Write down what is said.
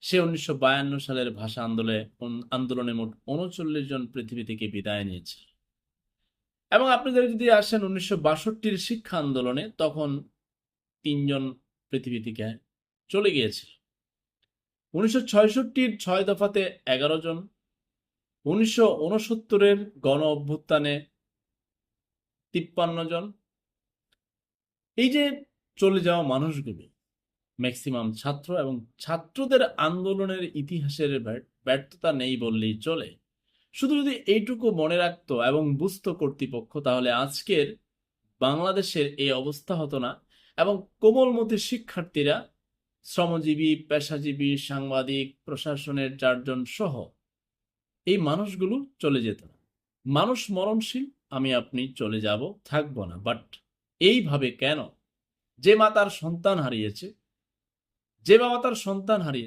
সে ১৯৫২ সালের ভাষা আন্দোলনে মোট ৩৯ জন পৃথিবী থেকে বিদায় নিয়েছে। এবং আপনাদের যদি আসেন ১৯৬২ শিক্ষা আন্দোলনে, তখন ৩ জন পৃথিবী থেকে চলে গিয়েছিল। ১৯৬৬ ৬ দফাতে ১১ জন, ১৯৬৯ গণ অভ্যুত্থানে ৫৩ জন। এই যে চলে যাওয়া মানুষগুলো ম্যাক্সিমাম ছাত্র, এবং ছাত্রদের আন্দোলনের ইতিহাসের ব্যর্থতা নেই বললেই চলে। শুধু যদি এইটুকু মনে রাখতো এবং বুঝতো কর্তৃপক্ষ, তাহলে আজকের বাংলাদেশের এই অবস্থা হতো না, এবং কোমলমতি শিক্ষার্থীরা, শ্রমজীবী, পেশাজীবী, সাংবাদিক, প্রশাসনের ৪ জন সহ এই মানুষগুলো চলে যেত না। মানুষ মরণশীল, আমি আপনি চলে যাব, থাকবো না। বাট এইভাবে কেন? যে মা তার সন্তান হারিয়েছে, যে বাবা তার সন্তান হারিয়েছে